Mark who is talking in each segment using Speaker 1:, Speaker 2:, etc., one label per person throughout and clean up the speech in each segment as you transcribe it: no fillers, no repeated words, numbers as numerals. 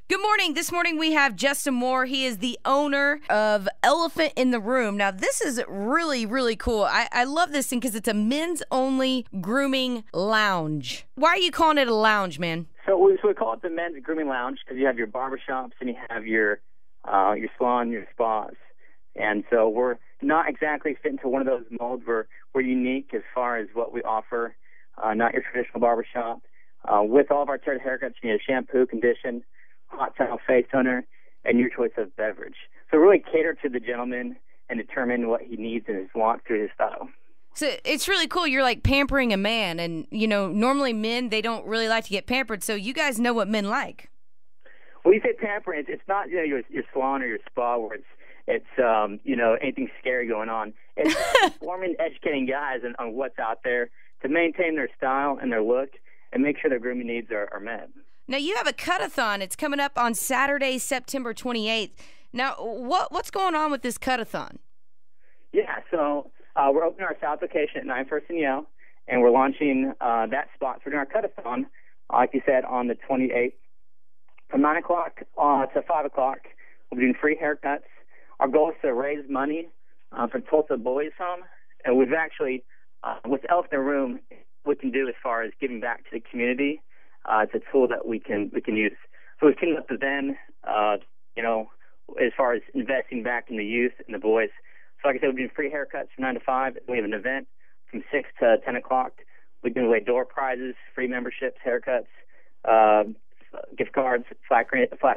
Speaker 1: Good morning. This morning we have Justin Moore. He is the owner of Elephant in the Room. Now, this is really, really cool. I love this thing because it's a men's-only grooming lounge. Why are you calling it a lounge, man?
Speaker 2: So we call it the men's grooming lounge because you have your barbershops and you have your salon, your spas. And so we're not exactly fit into one of those molds. We're unique as far as what we offer, not your traditional barbershop. With all of our tailored haircuts, you need a shampoo, condition, hot towel, face toner, and your choice of beverage. So really cater to the gentleman and determine what he needs and his wants through his style.
Speaker 1: So it's really cool. You're like pampering a man, and normally men, they don't really like to get pampered. So you guys know what men like.
Speaker 2: When you say pampering, it's not your salon or your spa where it's anything scary going on. It's informing, educating guys on what's out there to maintain their style and their look and make sure their grooming needs are met.
Speaker 1: Now, you have a cut-a-thon. It's coming up on Saturday, September 28th. Now, what's going on with this cut-a-thon?
Speaker 2: Yeah, so we're opening our South location at 9 First and Yale, and we're launching that spot for our cut-a-thon, like you said, on the 28th. From 9 o'clock to 5 o'clock, we'll be doing free haircuts. Our goal is to raise money for Tulsa Boys Home, and we've actually, with Elephant in the Room, we can do as far as giving back to the community. It's a tool that we can use. So we've teamed up with them, as far as investing back in the youth and the boys. So like I said, we're doing free haircuts from 9 to 5. We have an event from 6 to 10 o'clock. We give away door prizes, free memberships, haircuts, gift cards, flat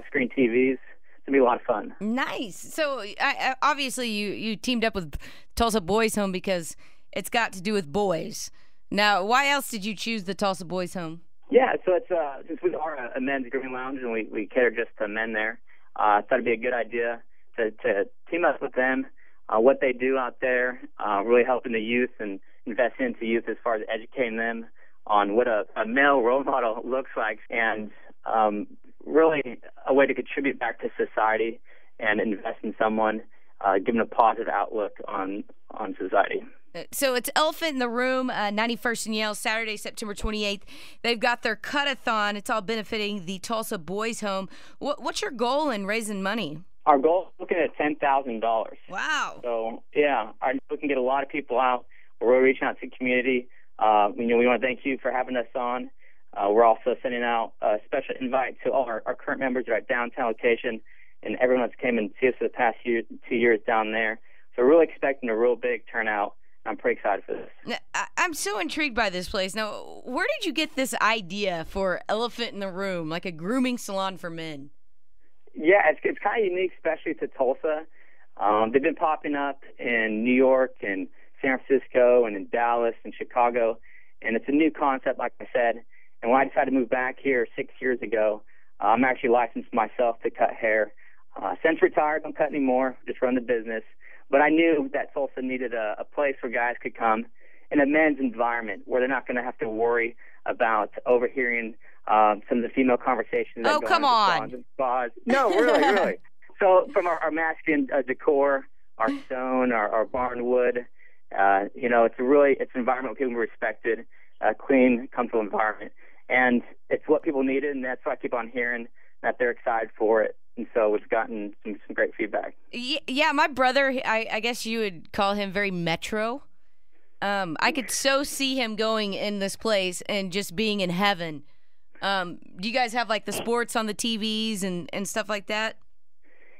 Speaker 2: screen TVs. It's going to be a lot of fun.
Speaker 1: Nice. So obviously you teamed up with Tulsa Boys Home because it's got to do with boys. Now, why else did you choose the Tulsa Boys Home?
Speaker 2: Yeah, so it's since we are a men's grooming lounge and we cater just to men there, I thought it'd be a good idea to team up with them, what they do out there, really helping the youth and investing into youth as far as educating them on what a male role model looks like, and really a way to contribute back to society and invest in someone, give them a positive outlook on society.
Speaker 1: So it's Elephant in the Room, 91st and Yale, Saturday, September 28th. They've got their cut-a-thon. It's all benefiting the Tulsa Boys Home. What's your goal in raising money?
Speaker 2: Our goal is looking at $10,000.
Speaker 1: Wow.
Speaker 2: So, yeah, we can get a lot of people out. We're really reaching out to the community. We want to thank you for having us on. We're also sending out a special invite to all our current members at our downtown location and everyone that's came and see us for the past 2 years down there. So we're really expecting a real big turnout. I'm pretty excited for this.
Speaker 1: I'm so intrigued by this place. Now, where did you get this idea for Elephant in the Room, like a grooming salon for men?
Speaker 2: Yeah, it's kind of unique, especially to Tulsa. They've been popping up in New York and San Francisco and in Dallas and Chicago, and it's a new concept, like I said. And when I decided to move back here 6 years ago, I'm actually licensed myself to cut hair. Since retired, don't cut anymore, just run the business. But I knew that Tulsa needed a place where guys could come in a men's environment where they're not going to have to worry about overhearing some of the female conversations.
Speaker 1: Oh, come on.
Speaker 2: Spas. No, really. So from our masculine decor, our stone, our barnwood, it's an environment where people are respected, a clean, comfortable environment. And it's what people needed, and that's why I keep on hearing that they're excited for it. And so we've gotten some great feedback.
Speaker 1: Yeah, my brother, I guess you would call him very metro. I could so see him going in this place and just being in heaven. Do you guys have, like, the sports on the TVs and stuff like that?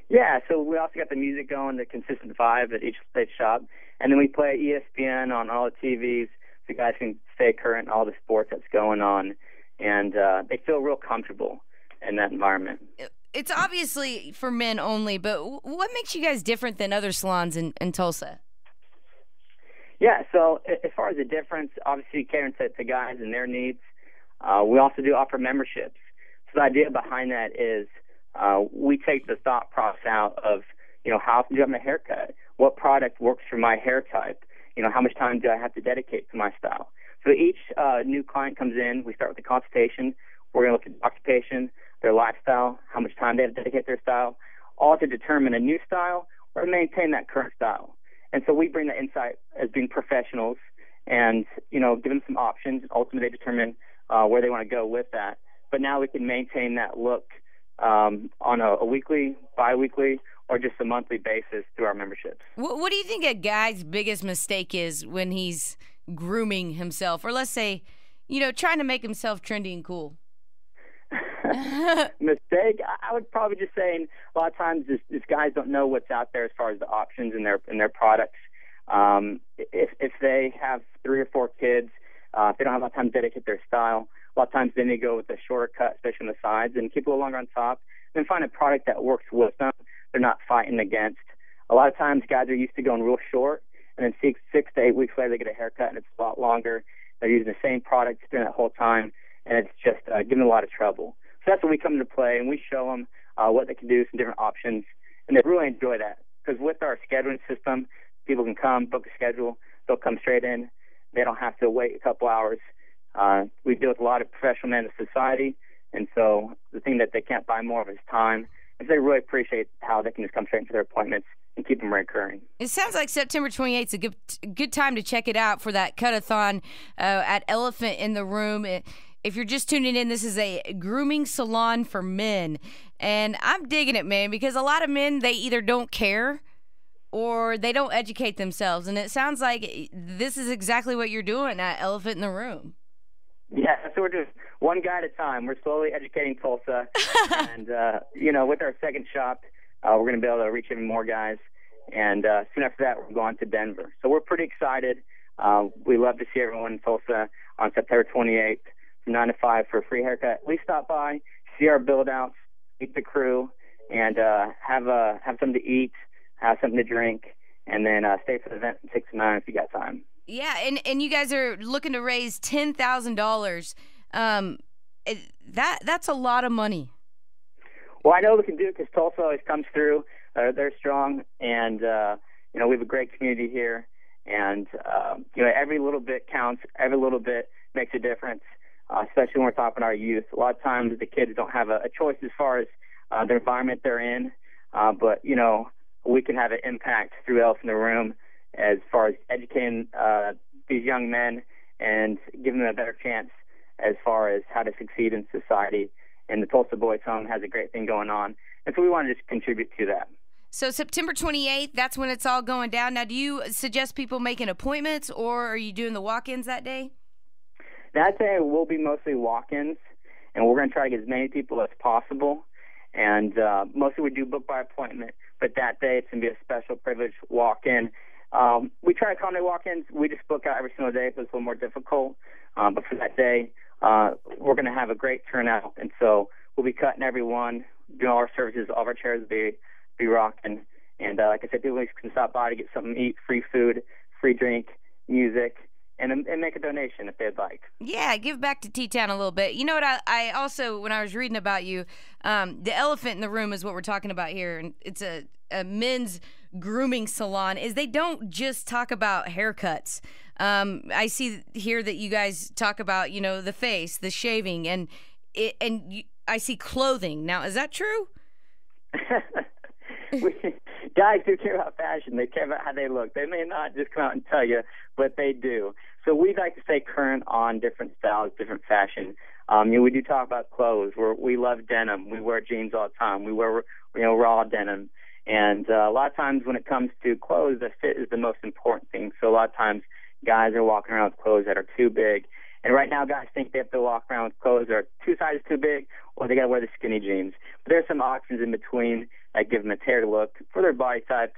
Speaker 2: Yeah, so we also got the music going, the consistent vibe at each shop. And then we play ESPN on all the TVs so guys can stay current in all the sports that's going on. And they feel real comfortable in that environment.
Speaker 1: It's obviously for men only, but what makes you guys different than other salons in Tulsa?
Speaker 2: Yeah, so as far as the difference, obviously catering to guys and their needs, we also do offer memberships. So the idea behind that is we take the thought process out of, how often do I have my haircut? What product works for my hair type? How much time do I have to dedicate to my style? So each new client comes in, we start with a consultation. We're going to look at occupation, their lifestyle, how much time they have to dedicate to their style, all to determine a new style or maintain that current style. And so we bring that insight as being professionals and, give them some options. Ultimately, they determine where they want to go with that. But now we can maintain that look on a weekly, bi-weekly, or just a monthly basis through our memberships.
Speaker 1: What do you think a guy's biggest mistake is when he's grooming himself, or let's say, trying to make himself trendy and cool?
Speaker 2: Mistake? I would probably just say a lot of times these guys don't know what's out there as far as the options in their products. If they have 3 or 4 kids, if they don't have a lot of time to dedicate their style, a lot of times then they go with a shorter cut, especially on the sides, and keep it a little longer on top, then find a product that works with them. They're not fighting against. A lot of times guys are used to going real short, and then 6 to 8 weeks later they get a haircut and it's a lot longer. They're using the same product during that whole time, and it's just giving them a lot of trouble. So that's when we come into play, and we show them what they can do, some different options, and they really enjoy that. Because with our scheduling system, people can come, book a schedule, they'll come straight in. They don't have to wait a couple hours. We deal with a lot of professional men in society, and so the thing that they can't buy more of is time. And so they really appreciate how they can just come straight into their appointments and keep them recurring. It
Speaker 1: sounds like September 28th is a good time to check it out for that cut-a-thon at Elephant in the Room. If you're just tuning in, this is a grooming salon for men. And I'm digging it, man, because a lot of men, they either don't care or they don't educate themselves. And it sounds like this is exactly what you're doing at Elephant in the Room.
Speaker 2: Yeah, so we're just one guy at a time. We're slowly educating Tulsa. And, with our second shop, we're going to be able to reach even more guys. And soon after that, we're going to Denver. So we're pretty excited. We love to see everyone in Tulsa on September 28th from 9 to 5 for a free haircut. At least stop by, see our build-outs, meet the crew, and have something to eat, have something to drink, and then stay for the event from 6 to 9 if you got time.
Speaker 1: Yeah, and you guys are looking to raise $10,000. That's a lot of money.
Speaker 2: Well, I know we can do it because Tulsa always comes through. They're strong, and we have a great community here. And every little bit counts. Every little bit makes a difference, especially when we're talking our youth. A lot of times the kids don't have a choice as far as the environment they're in, but we can have an impact through Elephant in the Room as far as educating these young men and giving them a better chance as far as how to succeed in society. And the Tulsa Boys Home has a great thing going on. And so we want to just contribute to that.
Speaker 1: So September 28th, that's when it's all going down. Now, do you suggest people making appointments, or are you doing the walk-ins that day?
Speaker 2: That day will be mostly walk-ins, and we're going to try to get as many people as possible. And mostly we do book by appointment, but that day it's going to be a special privilege walk-in. We try to accommodate walk-ins. We just book out every single day, so it's a little more difficult. But for that day, we're going to have a great turnout, and so we'll be cutting everyone, doing all our services, all of our chairs will be rocking. And like I said, people can stop by to get something to eat, free food, free drink, music, and make a donation if they'd like.
Speaker 1: Yeah, give back to T-Town a little bit. You know what, I also, when I was reading about you, the Elephant in the Room is what we're talking about here, and it's a men's grooming salon, is they don't just talk about haircuts. I see here that you guys talk about, the face, the shaving, and I see clothing. Now, is that true?
Speaker 2: Guys do care about fashion. They care about how they look. They may not just come out and tell you, but they do. So we like to stay current on different styles, different fashion. We do talk about clothes. We love denim. We wear jeans all the time. We wear raw denim. And a lot of times when it comes to clothes, the fit is the most important thing. So a lot of times guys are walking around with clothes that are too big. And right now guys think they have to walk around with clothes that are 2 sizes too big, or they got to wear the skinny jeans. But there's some options in between that give them a tailored look for their body type.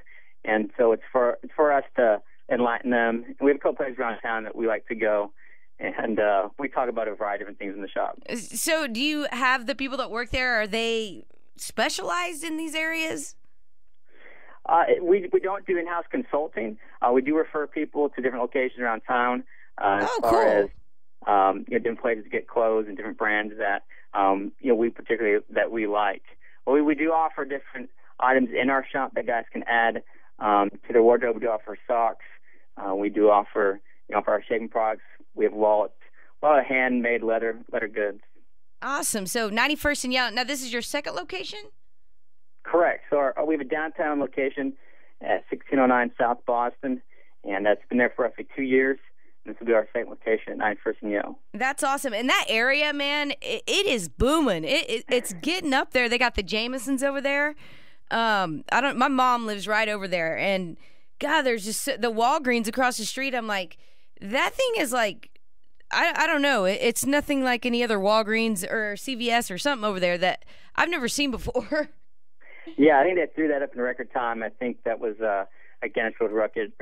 Speaker 2: And so it's for us to enlighten them. And we have a couple places around town that we like to go. And we talk about a variety of different things in the shop.
Speaker 1: So do you have the people that work there, are they specialized in these areas?
Speaker 2: We don't do in-house consulting. We do refer people to different locations around town as far as different places to get clothes and different brands that we particularly that we like. Well, we do offer different items in our shop that guys can add to their wardrobe. We do offer socks. We do offer our shaving products. We have wallets, a lot of handmade leather goods.
Speaker 1: Awesome. So 91st and Yonge. Now this is your second location?
Speaker 2: Correct. So we have a downtown location at 1609 South Boston, and that's been there for roughly 2 years. This will be our second location at 91st and Yale.
Speaker 1: That's awesome. And that area, man, it is booming. It's getting up there. They got the Jamesons over there. My mom lives right over there, and God, there's just the Walgreens across the street. I'm like, that thing is like, I don't know. It's nothing like any other Walgreens or CVS or something over there that I've never seen before.
Speaker 2: Yeah, I think they threw that up in record time. I think that was a Guinness World Record.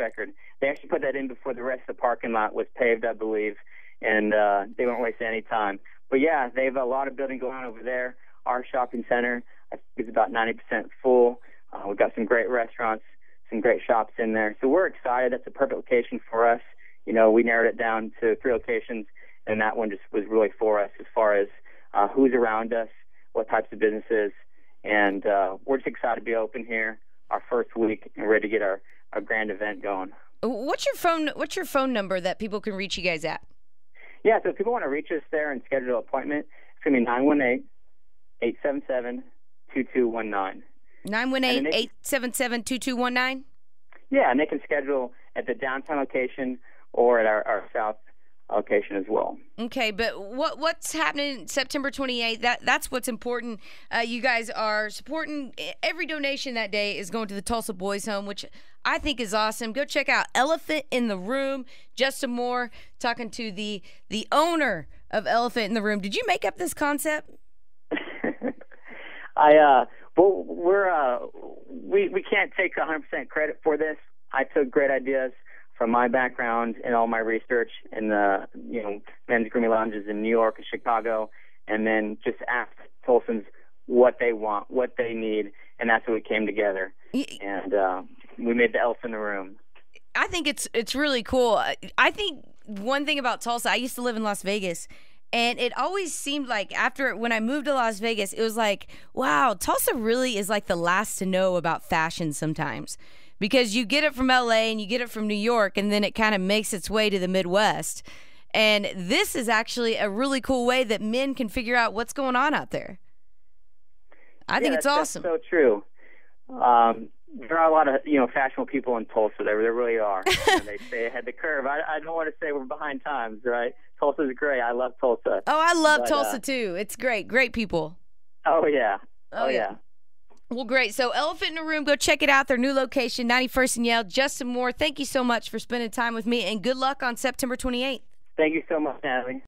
Speaker 2: They actually put that in before the rest of the parking lot was paved, I believe, and they won't waste any time. But yeah, they have a lot of building going on over there. Our shopping center, I think, is about 90% full. We've got some great restaurants, some great shops in there. So we're excited. That's a perfect location for us. You know, we narrowed it down to 3 locations, and that one just was really for us as far as who's around us, what types of businesses, and we're just excited to be open here our first week and ready to get our grand event going.
Speaker 1: What's your phone number that people can reach you guys at?
Speaker 2: Yeah, so if people want to reach us there and schedule an appointment, it's going to be 918-877-2219.
Speaker 1: 918-877-2219?
Speaker 2: Yeah, and they can schedule at the downtown location or at our south location as well.
Speaker 1: Okay, but what's happening September 28th? That's what's important. You guys are supporting. Every donation that day is going to the Tulsa Boys Home, which I think is awesome. Go check out Elephant in the Room. Justin Moore talking to the owner of Elephant in the Room. Did you make up this concept?
Speaker 2: We can't take 100% credit for this. I took great ideas from my background and all my research in the men's grooming lounges in New York and Chicago, and then just asked Tulsans what they want, what they need, and that's when we came together. And we made the Elephant in the Room.
Speaker 1: I think it's really cool. I think one thing about Tulsa, I used to live in Las Vegas, and it always seemed like when I moved to Las Vegas, it was like, wow, Tulsa really is like the last to know about fashion sometimes. Because you get it from L.A. and you get it from New York, and then it kind of makes its way to the Midwest. And this is actually a really cool way that men can figure out what's going on out there. I think it's awesome.
Speaker 2: That's so true. There are a lot of fashionable people in Tulsa. There really are. They stay ahead of the curve. I don't want to say we're behind times, right? Tulsa's great. I love Tulsa.
Speaker 1: Oh, I love Tulsa too. It's great. Great people.
Speaker 2: Oh yeah. Oh yeah.
Speaker 1: Well, great. So Elephant in the Room, go check it out. Their new location, 91st and Yale. Justin Moore, thank you so much for spending time with me, and good luck on September 28th.
Speaker 2: Thank you so much, Natalie.